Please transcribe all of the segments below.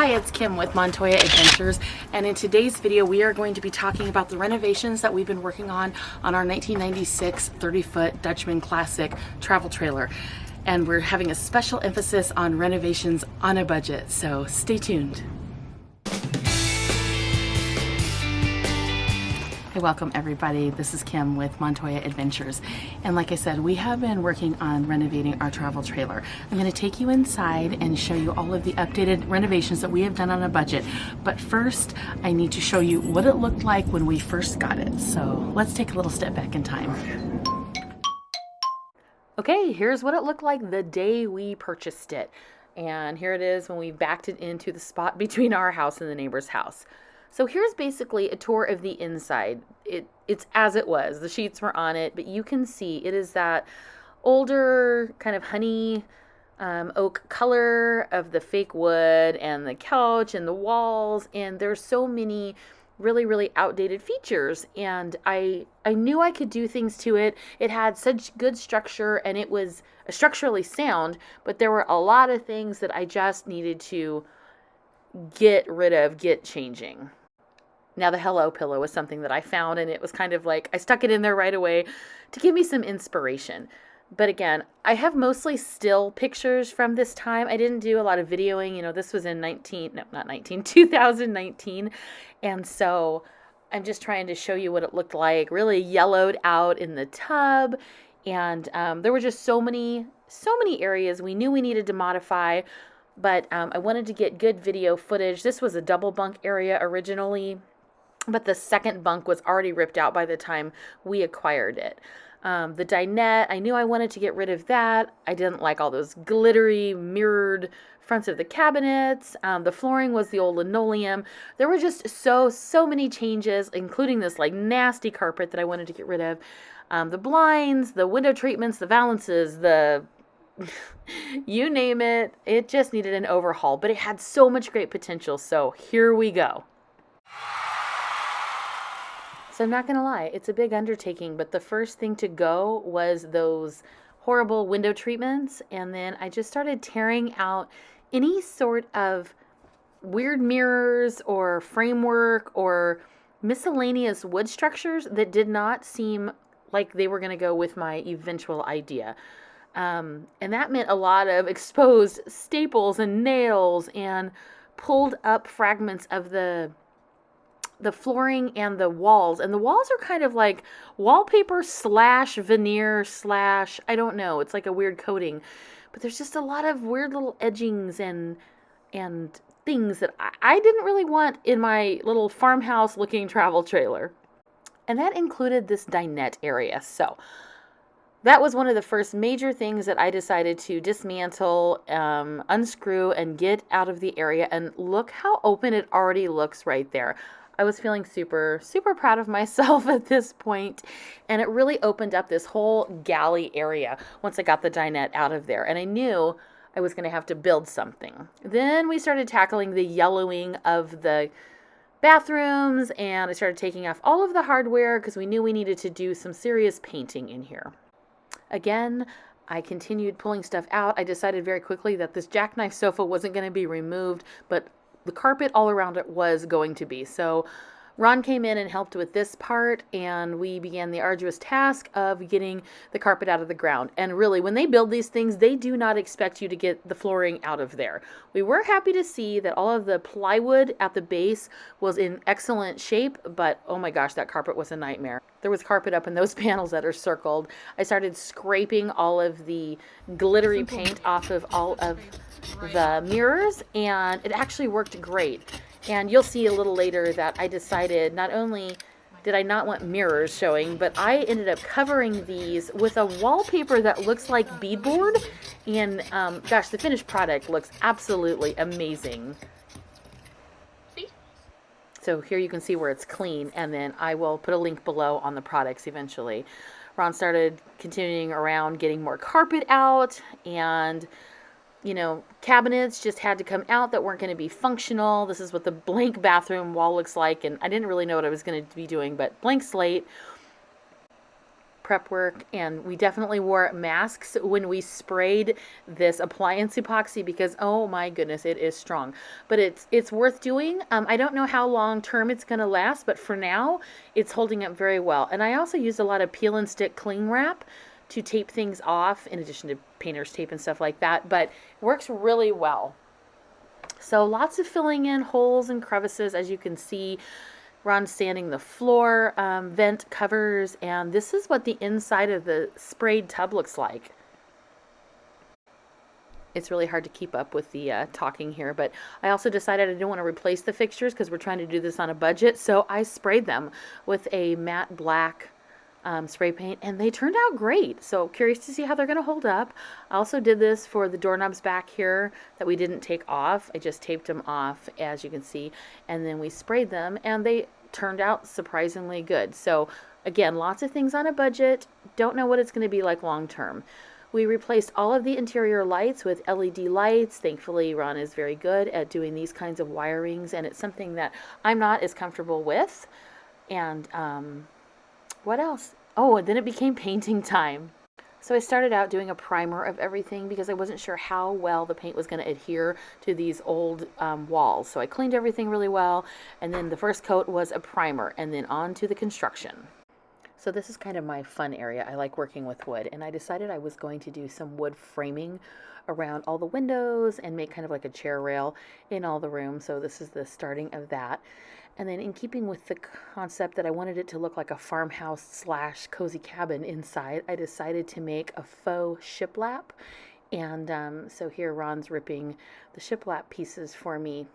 Hi, it's Kim with Montoya Adventures, and in today's video we are going to be talking about the renovations that we've been working on our 1996 30-foot Dutchman Classic Travel Trailer. And we're having a special emphasis on renovations on a budget, so stay tuned. Hey, welcome everybody. This is Kim with Montoya Adventures. And like I said, we have been working on renovating our travel trailer. I'm going to take you inside and show you all of the updated renovations that we have done on a budget. But first, I need to show you what it looked like when we first got it. So let's take a little step back in time. Okay, here's what it looked like the day we purchased it. And here it is when we backed it into the spot between our house and the neighbor's house. So here's basically a tour of the inside. It's as it was. The sheets were on it, but you can see it is that older kind of honey oak color of the fake wood and the couch and the walls. And there's so many really outdated features. And I knew I could do things to it. It had such good structure and it was structurally sound, but there were a lot of things that I just needed to get rid of, get changing. Now, the Hello pillow was something that I found, and it was kind of like I stuck it in there right away to give me some inspiration. But again, I have mostly still pictures from this time. I didn't do a lot of videoing. You know, this was in 2019. And so I'm just trying to show you what it looked like, really yellowed out in the tub. And there were just so many areas we knew we needed to modify. But I wanted to get good video footage. This was a double bunk area originally, but the second bunk was already ripped out by the time we acquired it. The dinette, I knew I wanted to get rid of that. I didn't like all those glittery, mirrored fronts of the cabinets. The flooring was the old linoleum. There were just so many changes, including this like nasty carpet that I wanted to get rid of. The blinds, the window treatments, the valances, you name it. It just needed an overhaul, but it had so much great potential. So here we go. So I'm not going to lie, it's a big undertaking, but the first thing to go was those horrible window treatments. And then I just started tearing out any sort of weird mirrors or framework or miscellaneous wood structures that did not seem like they were going to go with my eventual idea. And that meant a lot of exposed staples and nails and pulled up fragments of the flooring and the walls. And the walls are kind of like wallpaper / veneer / I don't know. It's like a weird coating. But there's just a lot of weird little edgings and things that I didn't really want in my little farmhouse looking travel trailer. And that included this dinette area. So that was one of the first major things that I decided to dismantle, unscrew, and get out of the area. And look how open it already looks right there. I was feeling super proud of myself at this point. And it really opened up this whole galley area once I got the dinette out of there. And I knew I was going to have to build something. Then we started tackling the yellowing of the bathrooms. And I started taking off all of the hardware because we knew we needed to do some serious painting in here. Again, I continued pulling stuff out. I decided very quickly that this jackknife sofa wasn't going to be removed, but the carpet all around it was going to be. So Ron came in and helped with this part, and we began the arduous task of getting the carpet out of the ground. And really, when they build these things, they do not expect you to get the flooring out of there. We were happy to see that all of the plywood at the base was in excellent shape, but oh my gosh, that carpet was a nightmare. There was carpet up in those panels that are circled. I started scraping all of the glittery paint off of all of the mirrors, and it actually worked great. And you'll see a little later that I decided not only did I not want mirrors showing, but I ended up covering these with a wallpaper that looks like beadboard. And gosh, the finished product looks absolutely amazing. So here you can see where it's clean, and then I will put a link below on the products eventually. Ron started continuing around getting more carpet out, and you know, cabinets just had to come out that weren't going to be functional. This is what the blank bathroom wall looks like, and I didn't really know what I was going to be doing, but blank slate. prep work, and we definitely wore masks when we sprayed this appliance epoxy because oh my goodness, it is strong. But it's worth doing. I don't know how long term it's going to last, but for now it's holding up very well. And I also used a lot of peel and stick cling wrap to tape things off, in addition to painter's tape and stuff like that, but it works really well. So lots of filling in holes and crevices, as you can see. Ron sanding the floor, vent covers, and this is what the inside of the sprayed tub looks like. It's really hard to keep up with the talking here, but I also decided I didn't want to replace the fixtures because we're trying to do this on a budget, so I sprayed them with a matte black spray paint, and they turned out great. So curious to see how they're going to hold up. I also did this for the doorknobs back here that we didn't take off. I just taped them off, as you can see, and then we sprayed them, and they turned out surprisingly good. So again, lots of things on a budget. Don't know what it's going to be like long term. We replaced all of the interior lights with LED lights. Thankfully, Ron is very good at doing these kinds of wirings, and it's something that I'm not as comfortable with. And what else? Oh, and then it became painting time. So I started out doing a primer of everything because I wasn't sure how well the paint was going to adhere to these old walls. So I cleaned everything really well, and then the first coat was a primer, and then on to the construction. So this is kind of my fun area. I like working with wood, and I decided I was going to do some wood framing around all the windows and make kind of like a chair rail in all the rooms. So this is the starting of that. And then in keeping with the concept that I wanted it to look like a farmhouse slash cozy cabin inside, I decided to make a faux shiplap. And so here Ron's ripping the shiplap pieces for me.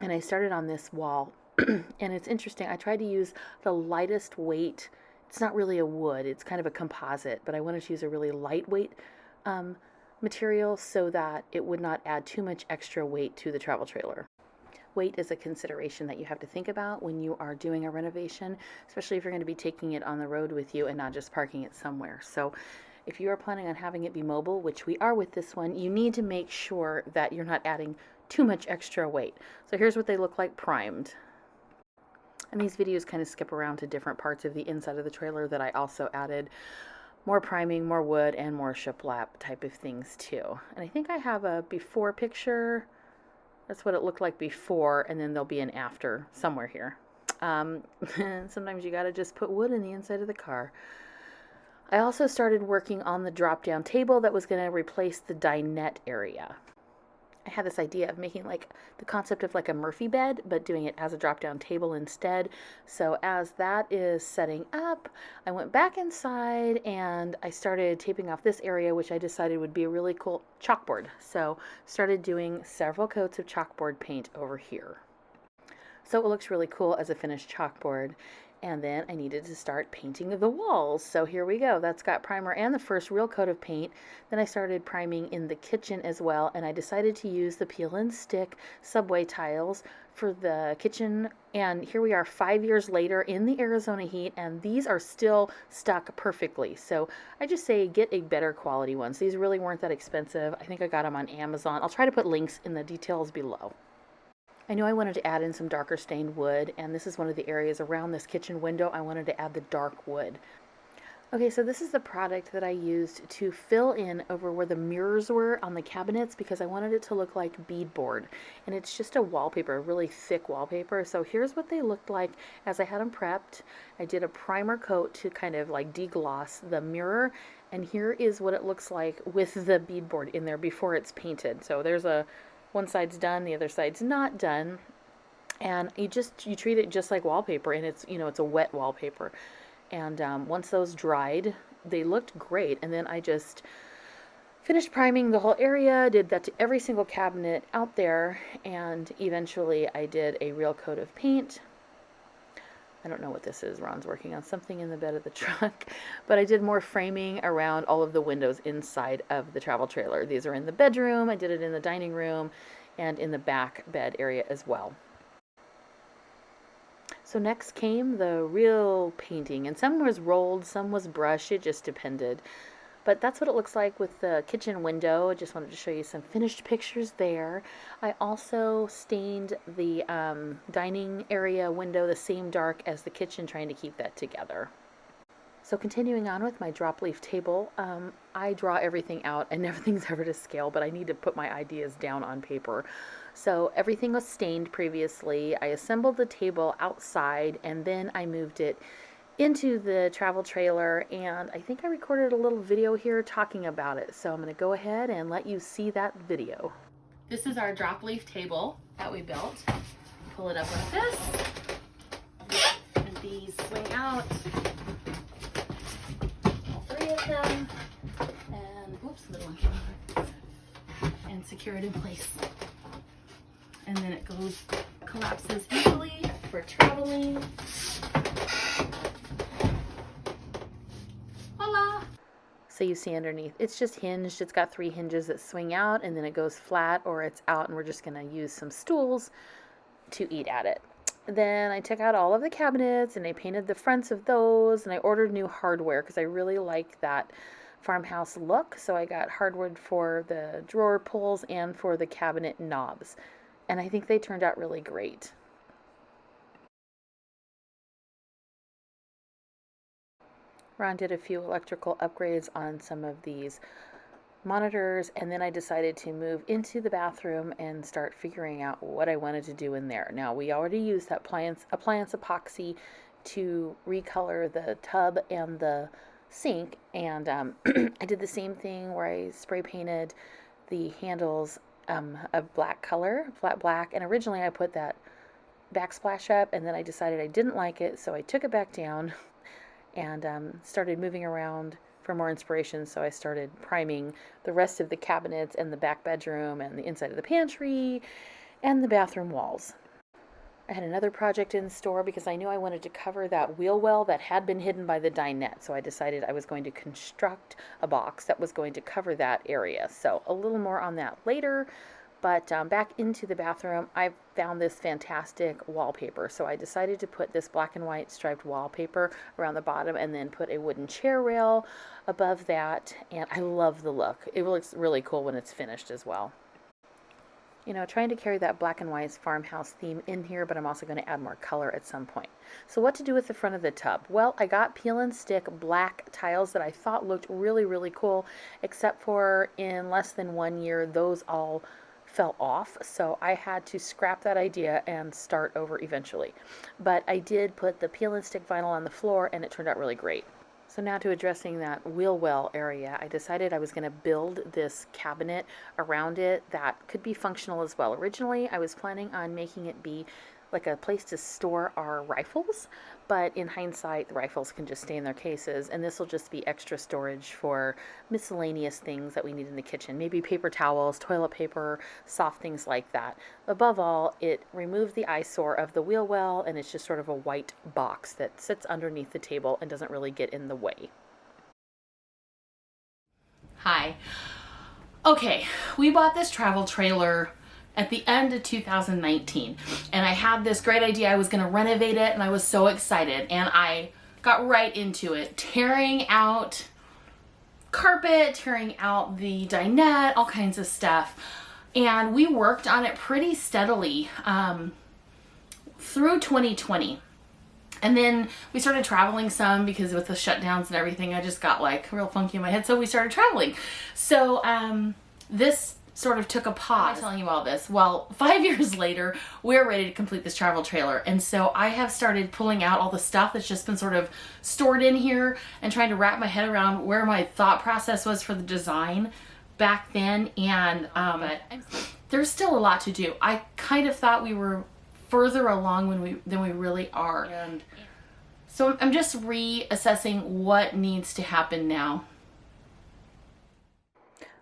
And I started on this wall. And it's interesting. I tried to use the lightest weight. It's not really a wood. It's kind of a composite. But I wanted to use a really lightweight material so that it would not add too much extra weight to the travel trailer. Weight is a consideration that you have to think about when you are doing a renovation, especially if you're going to be taking it on the road with you and not just parking it somewhere. So if you are planning on having it be mobile, which we are with this one, you need to make sure that you're not adding too much extra weight. So here's what they look like primed. And these videos kind of skip around to different parts of the inside of the trailer that I also added more priming, more wood, and more shiplap type of things too. And I think I have a before picture. That's what it looked like before, and then there'll be an after somewhere here. Sometimes you gotta just put wood in the inside of the car. I also started working on the drop-down table that was gonna replace the dinette area. I had this idea of making like the concept of like a Murphy bed, but doing it as a drop-down table instead. So as that is setting up, I went back inside and I started taping off this area, which I decided would be a really cool chalkboard. So started doing several coats of chalkboard paint over here. So it looks really cool as a finished chalkboard. And then I needed to start painting the walls. So here we go. That's got primer and the first real coat of paint. Then I started priming in the kitchen as well. And I decided to use the peel and stick subway tiles for the kitchen. And here we are 5 years later in the Arizona heat. And these are still stuck perfectly. So I just say get a better quality ones. These really weren't that expensive. I think I got them on Amazon. I'll try to put links in the details below. I knew I wanted to add in some darker stained wood, and this is one of the areas around this kitchen window I wanted to add the dark wood. Okay, so this is the product that I used to fill in over where the mirrors were on the cabinets because I wanted it to look like beadboard. And it's just a wallpaper, a really thick wallpaper. So here's what they looked like as I had them prepped. I did a primer coat to kind of like degloss the mirror. And here is what it looks like with the beadboard in there before it's painted. So there's one side's done, the other side's not done, and you treat it just like wallpaper, and it's it's a wet wallpaper. And once those dried, they looked great. And then I just finished priming the whole area, did that to every single cabinet out there, and eventually I did a real coat of paint. I don't know what this is. Ron's working on something in the bed of the truck. But I did more framing around all of the windows inside of the travel trailer. These are in the bedroom. I did it in the dining room and in the back bed area as well. So next came the real painting. And some was rolled, some was brush. It just depended. But that's what it looks like with the kitchen window. I just wanted to show you some finished pictures there. I also stained the dining area window the same dark as the kitchen, trying to keep that together. So continuing on with my drop leaf table, I draw everything out and everything's ever to scale, but I need to put my ideas down on paper. So everything was stained previously. I assembled the table outside and then I moved it into the travel trailer, and I think I recorded a little video here talking about it. So I'm going to go ahead and let you see that video. This is our drop leaf table that we built. Pull it up like this, and these swing out. Of them, and oops, the little one came over, and secure it in place. And then it collapses easily for traveling. Voila! So you see underneath, it's just hinged. It's got 3 hinges that swing out, and then it goes flat or it's out, and we're just going to use some stools to eat at it. Then I took out all of the cabinets and I painted the fronts of those, and I ordered new hardware because I really like that farmhouse look. So I got hardwood for the drawer pulls and for the cabinet knobs, and I think they turned out really great. Ron did a few electrical upgrades on some of these monitors, and then I decided to move into the bathroom and start figuring out what I wanted to do in there. Now, we already used that appliance epoxy to recolor the tub and the sink, and I did the same thing where I spray painted the handles a black color, flat black, and originally I put that backsplash up, and then I decided I didn't like it, so I took it back down and started moving around for more inspiration. So I started priming the rest of the cabinets and the back bedroom and the inside of the pantry and the bathroom walls. I had another project in store because I knew I wanted to cover that wheel well that had been hidden by the dinette. So I decided I was going to construct a box that was going to cover that area. So a little more on that later. But back into the bathroom, I found this fantastic wallpaper. So I decided to put this black and white striped wallpaper around the bottom and then put a wooden chair rail above that. And I love the look. It looks really cool when it's finished as well. You know, trying to carry that black and white farmhouse theme in here, but I'm also going to add more color at some point. So what to do with the front of the tub? Well, I got peel and stick black tiles that I thought looked really, really cool, except for in less than 1 year, those all fell off, so I had to scrap that idea and start over eventually. But I did put the peel and stick vinyl on the floor, and it turned out really great. So now to addressing that wheel well area, I decided I was going to build this cabinet around it that could be functional as well. Originally, I was planning on making it be like a place to store our rifles, but in hindsight, the rifles can just stay in their cases, and this will just be extra storage for miscellaneous things that we need in the kitchen, maybe paper towels, toilet paper, soft things like that. Above all, it removed the eyesore of the wheel well, and it's just sort of a white box that sits underneath the table and doesn't really get in the way. Hi. Okay, we bought this travel trailer at the end of 2019, and I had this great idea. I was going to renovate it, and I was so excited, and I got right into it, tearing out carpet, tearing out the dinette, all kinds of stuff, and we worked on it pretty steadily through 2020. And then we started traveling some because with the shutdowns and everything, I just got like real funky in my head, so we started traveling. So this sort of took a pause. Why am I telling you all this? Well, 5 years later, we're ready to complete this travel trailer. And so I have started pulling out all the stuff that's just been sort of stored in here and trying to wrap my head around where my thought process was for the design back then. And but there's still a lot to do. I kind of thought we were further along than we really are. And so I'm just reassessing what needs to happen now.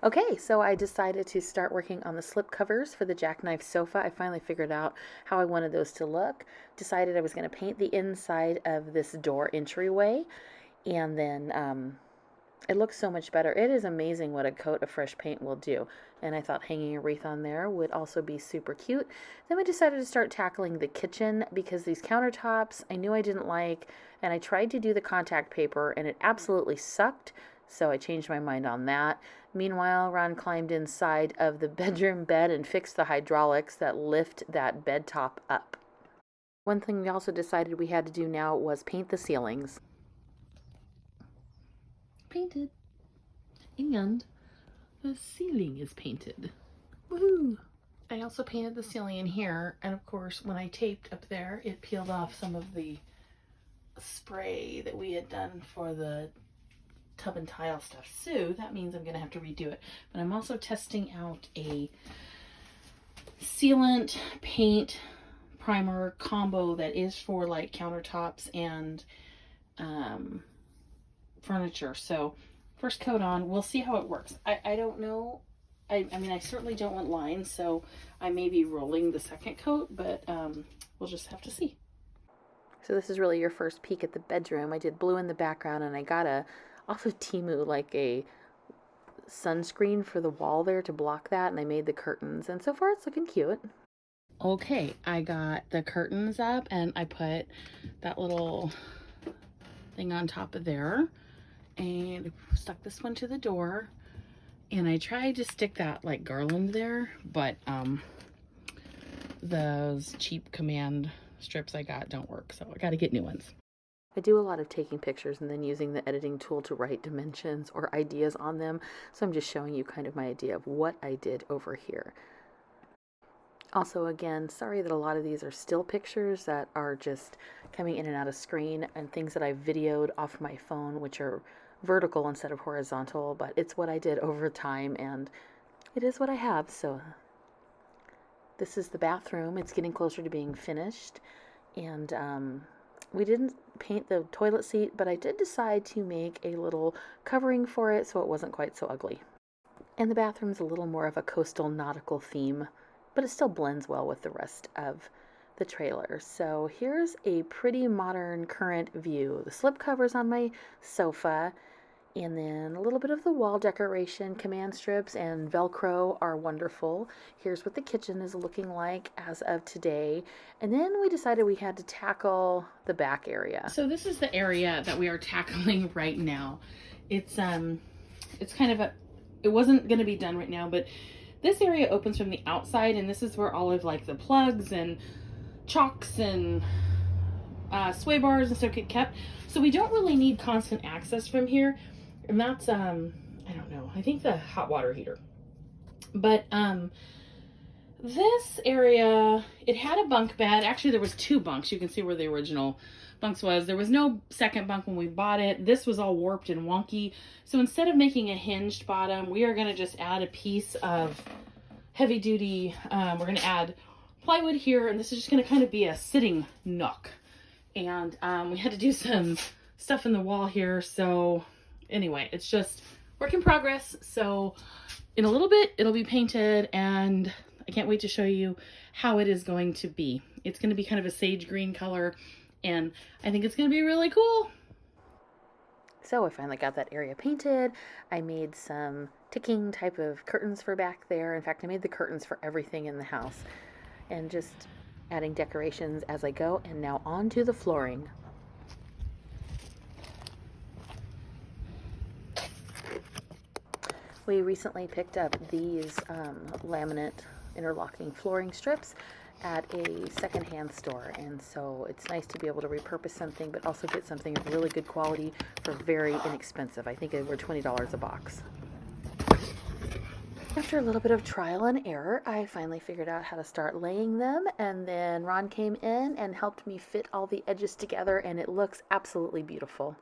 Okay, so I decided to start working on the slip covers for the jackknife sofa. I finally figured out how I wanted those to look. Decided I was going to paint the inside of this door entryway, and then it looks so much better. It is amazing what a coat of fresh paint will do. And I thought hanging a wreath on there would also be super cute. Then we decided to start tackling the kitchen because these countertops I knew I didn't like, and I tried to do the contact paper and it absolutely sucked. So I changed my mind on that. Meanwhile, Ron climbed inside of the bedroom bed and fixed the hydraulics that lift that bed top up. One thing we also decided we had to do now was paint the ceilings. painted. And the ceiling is painted. Woohoo! I also painted the ceiling in here, and of course when I taped up there it peeled off some of the spray that we had done for the tub and tile stuff, so that means I'm gonna have to redo it. But I'm also testing out a sealant paint primer combo that is for like countertops and furniture. So first coat on, we'll see how it works. I don't know. I mean, I certainly don't want lines, so I may be rolling the second coat, but we'll just have to see. So this is really your first peek at the bedroom. I did blue in the background, and I got off of Temu like a sunscreen for the wall there to block that, and I made the curtains, and so far it's looking cute. Okay, I got the curtains up, and I put that little thing on top of there, and stuck this one to the door, and I tried to stick that like garland there, but those cheap command strips I got don't work, so I got to get new ones. I do a lot of taking pictures and then using the editing tool to write dimensions or ideas on them, so I'm just showing you kind of my idea of what I did over here. Also, again, sorry that a lot of these are still pictures that are just coming in and out of screen, and things that I videoed off my phone, which are vertical instead of horizontal, but it's what I did over time, and it is what I have. So this is the bathroom. It's getting closer to being finished, and we didn't paint the toilet seat, but I did decide to make a little covering for it so it wasn't quite so ugly. And the bathroom's a little more of a coastal nautical theme, but it still blends well with the rest of the trailer. So here's a pretty modern current view. The slip covers on my sofa, and then a little bit of the wall decoration. Command strips and Velcro are wonderful. Here's what the kitchen is looking like as of today. And then we decided we had to tackle the back area. So this is the area that we are tackling right now. It's kind of it wasn't going to be done right now, but this area opens from the outside, and this is where all of like the plugs and chocks and sway bars and stuff get kept. So we don't really need constant access from here. And that's, I don't know, I think the hot water heater. But this area, it had a bunk bed. Actually, there was 2 bunks. You can see where the original bunks was. There was no second bunk when we bought it. This was all warped and wonky. So instead of making a hinged bottom, we are going to just add a piece of heavy duty. We're going to add plywood here, and this is just going to kind of be a sitting nook. And we had to do some stuff in the wall here. So anyway, it's just work in progress. So in a little bit, it'll be painted, and I can't wait to show you how it is going to be. It's going to be kind of a sage green color, and I think it's going to be really cool. So I finally got that area painted. I made some ticking type of curtains for back there. In fact, I made the curtains for everything in the house, and just adding decorations as I go. And now on to the flooring. We recently picked up these laminate interlocking flooring strips at a secondhand store, and so it's nice to be able to repurpose something but also get something of really good quality for very inexpensive. I think they were $20 a box. After a little bit of trial and error, I finally figured out how to start laying them, and then Ron came in and helped me fit all the edges together, and it looks absolutely beautiful.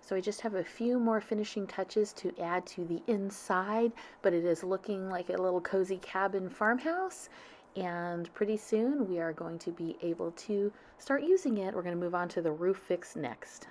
So I just have a few more finishing touches to add to the inside, but it is looking like a little cozy cabin farmhouse, and pretty soon we are going to be able to start using it. We're going to move on to the roof fix next.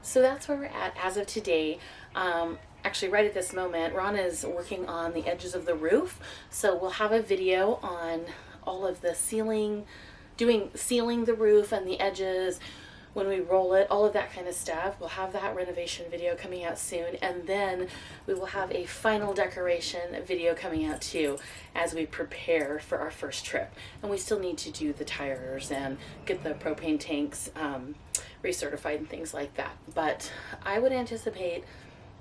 So that's where we're at as of today. Actually, right at this moment, Ron is working on the edges of the roof, so we'll have a video on all of the sealing the roof and the edges, when we roll it, all of that kind of stuff. We'll have that renovation video coming out soon, and then we will have a final decoration video coming out too as we prepare for our first trip. And we still need to do the tires and get the propane tanks recertified and things like that. But I would anticipate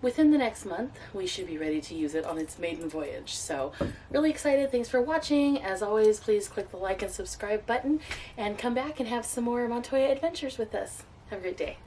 within the next month we should be ready to use it on its maiden voyage. So really excited. Thanks for watching. As always, please click the like and subscribe button and come back and have some more Montoya adventures with us. Have a great day.